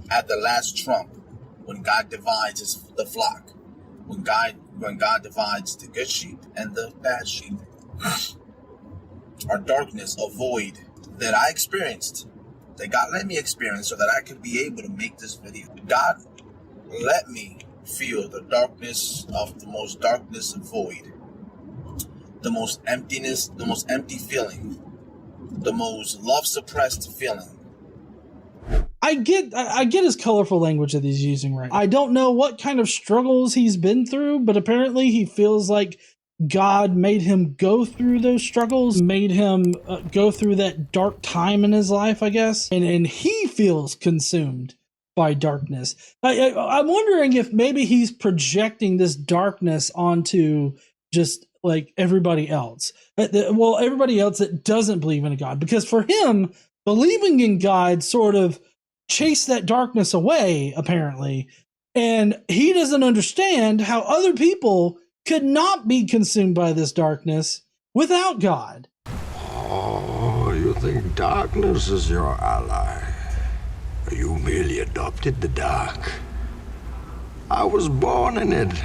at the last trump, when God divides the flock, when God divides the good sheep and the bad sheep, or darkness, a void that I experienced, that God let me experience so that I could be able to make this video. God let me feel the darkness of the most darkness void, the most emptiness, the most empty feeling, the most love suppressed feeling. I get his colorful language that he's using right now. I don't know what kind of struggles he's been through, but apparently he feels like God made him go through those struggles, made him go through that dark time in his life, I guess. And he feels consumed by darkness. I'm wondering if maybe he's projecting this darkness onto just like everybody else. Well, everybody else that doesn't believe in a God. Because for him, believing in God sort of chased that darkness away, apparently. And he doesn't understand how other people could not be consumed by this darkness without God. Oh, you think darkness is your ally? You merely adopted the dark. I was born in it,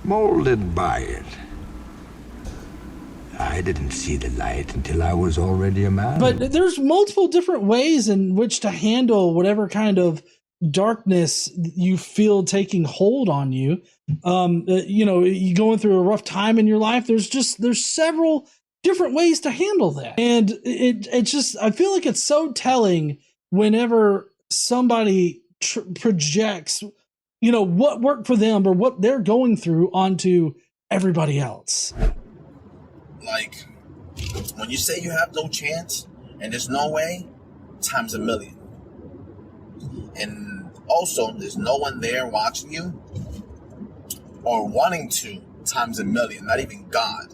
molded by it. I didn't see the light until I was already a man. But there's multiple different ways in which to handle whatever kind of darkness you feel taking hold on you. You going through a rough time in your life. There's several different ways to handle that. And it's just, I feel like it's so telling whenever somebody projects, what worked for them or what they're going through onto everybody else. Like, when you say you have no chance and there's no way, times a million. And also, there's no one there watching you or wanting to, times a million, not even God.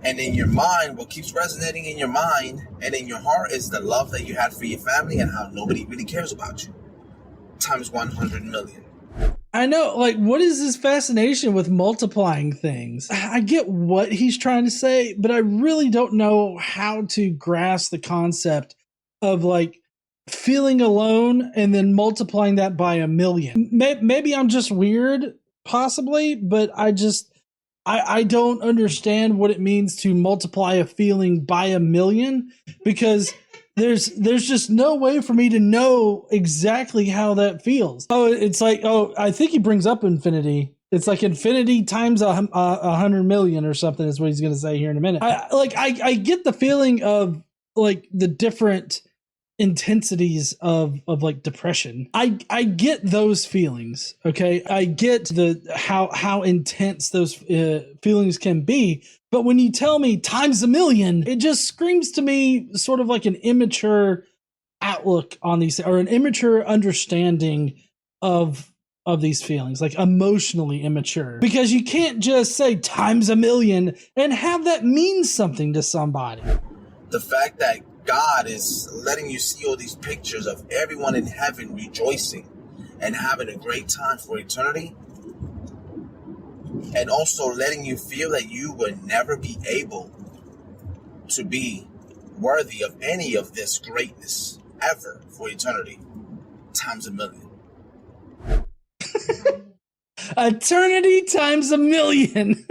And in your mind, what keeps resonating in your mind and in your heart is the love that you had for your family and how nobody really cares about you, times 100 million. I know, like, what is this fascination with multiplying things? I get what he's trying to say, but I really don't know how to grasp the concept of, like, feeling alone and then multiplying that by a million. Maybe I'm just weird, possibly, but I don't understand what it means to multiply a feeling by a million, because there's just no way for me to know exactly how that feels. Oh, it's like, I think he brings up infinity. It's like infinity times 100 million or something is what he's going to say here in a minute. I get the feeling of like the different intensities of like depression. I get those feelings. Okay. I get how intense those feelings can be. But when you tell me times a million, it just screams to me sort of like an immature outlook on these, or an immature understanding of these feelings, like emotionally immature, because you can't just say times a million and have that mean something to somebody. The fact that God is letting you see all these pictures of everyone in heaven rejoicing and having a great time for eternity, and also letting you feel that you would never be able to be worthy of any of this greatness ever for eternity, times a million. Eternity times a million.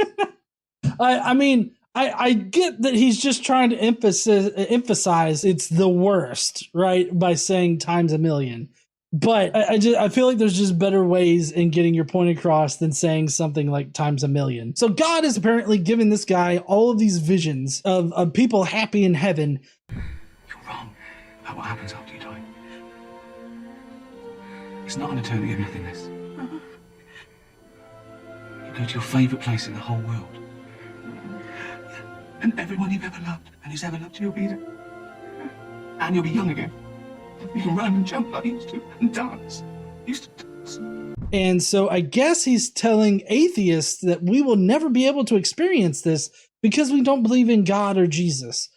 I mean, I get that he's just trying to emphasize it's the worst, right, by saying times a million. But I feel like there's just better ways in getting your point across than saying something like times a million. So God is apparently giving this guy all of these visions of people happy in heaven. You're wrong about what happens after you die. It's not an eternity of nothingness. You go to your favourite place in the whole world. And everyone you've ever loved and who's ever loved you will be there. And you'll be young again. You can run and jump like you used to, and dance. And so I guess he's telling atheists that we will never be able to experience this because we don't believe in God or Jesus.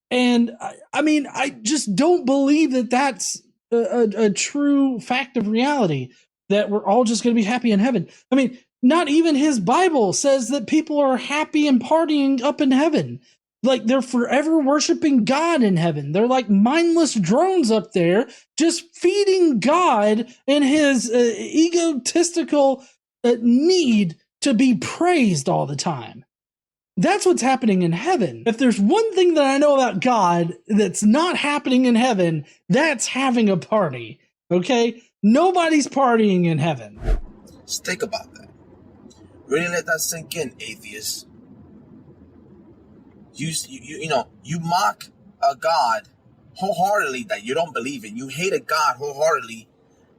And I mean, I just don't believe that that's a true fact of reality, that we're all just going to be happy in heaven. I mean, not even his Bible says that people are happy and partying up in heaven. Like they're forever worshiping God in heaven. They're like mindless drones up there just feeding God and his egotistical need to be praised all the time. That's what's happening in heaven. If there's one thing that I know about God that's not happening in heaven, that's having a party. Okay? Nobody's partying in heaven. Just think about that. Really let that sink in, atheists. You mock a God wholeheartedly that you don't believe in. You hate a God wholeheartedly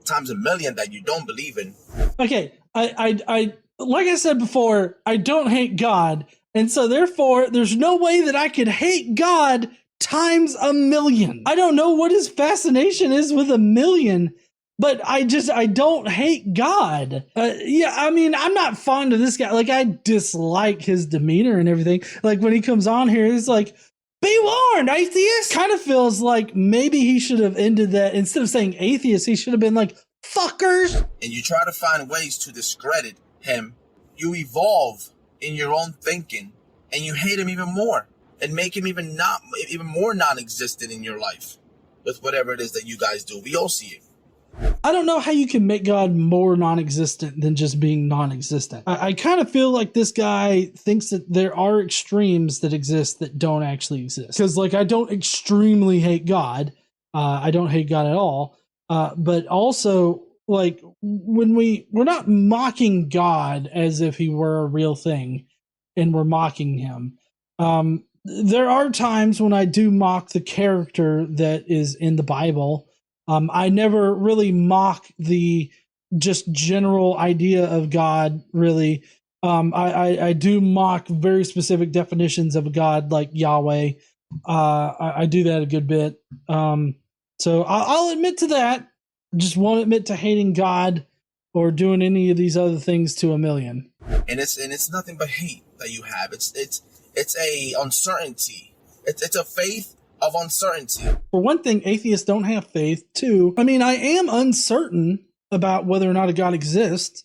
times a million that you don't believe in. Okay, I like I said before, I don't hate God, and so therefore there's no way that I could hate God times a million. I don't know what his fascination is with a million, but I don't hate God. Yeah, I mean, I'm not fond of this guy. Like, I dislike his demeanor and everything. Like, when he comes on here, he's like, be warned, atheist. Kind of feels like maybe he should have ended that. Instead of saying atheist, he should have been like, fuckers. And you try to find ways to discredit him. You evolve in your own thinking, and you hate him even more and make him even more non-existent in your life with whatever it is that you guys do. We all see it. I don't know how you can make God more non-existent than just being non-existent. I kind of feel like this guy thinks that there are extremes that exist that don't actually exist. Because, like, I don't extremely hate God. I don't hate God at all. But also, like, when we're not mocking God as if he were a real thing and we're mocking him. There are times when I do mock the character that is in the Bible. I never really mock the just general idea of God, really. I do mock very specific definitions of God, like Yahweh. I do that a good bit. So I'll admit to that. Just won't admit to hating God or doing any of these other things to a million. And it's nothing but hate that you have. It's a uncertainty. It's a faith of uncertainty. For one thing, atheists don't have faith. Two, I mean, I am uncertain about whether or not a God exists.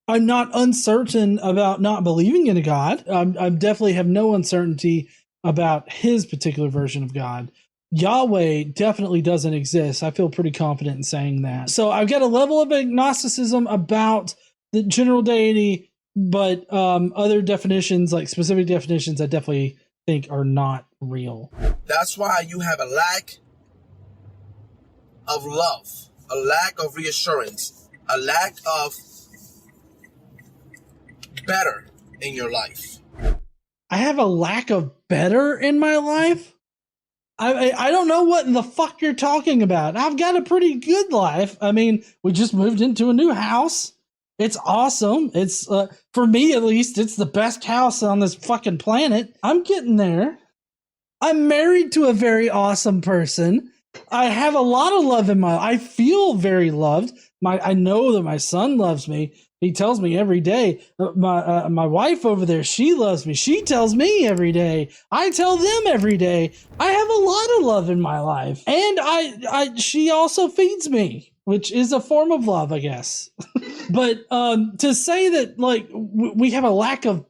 I'm not uncertain about not believing in a God. I definitely have no uncertainty about his particular version of God. Yahweh definitely doesn't exist. I feel pretty confident in saying that. So I've got a level of agnosticism about the general deity, but other definitions, like specific definitions, I definitely think are not real. That's why you have a lack of love, a lack of reassurance, a lack of better in your life. I have a lack of better in my life? I don't know what in the fuck you're talking about. I've got a pretty good life. I mean, we just moved into a new house. It's awesome. It's, for me at least, it's the best house on this fucking planet. I'm getting there. I'm married to a very awesome person. I have a lot of love in my life. I feel very loved. I know that my son loves me. He tells me every day. My wife over there, she loves me. She tells me every day. I tell them every day. I have a lot of love in my life. And she also feeds me, which is a form of love, I guess. But to say that, like, we have a lack of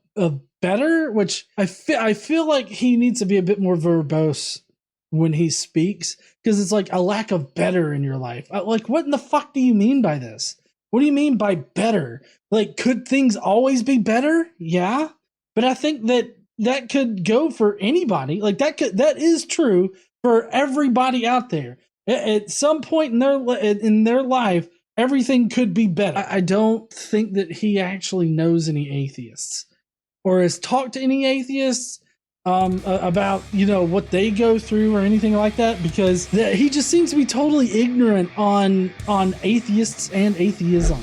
better, which I feel like he needs to be a bit more verbose when he speaks, because it's like a lack of better in your life. Like, what in the fuck do you mean by this? What do you mean by better? Like, could things always be better? Yeah, but I think that could go for anybody. Like, that is true for everybody out there. At some point in their life, everything could be better. I don't think that he actually knows any atheists or has talked to any atheists about, what they go through or anything like that, because he just seems to be totally ignorant on atheists and atheism.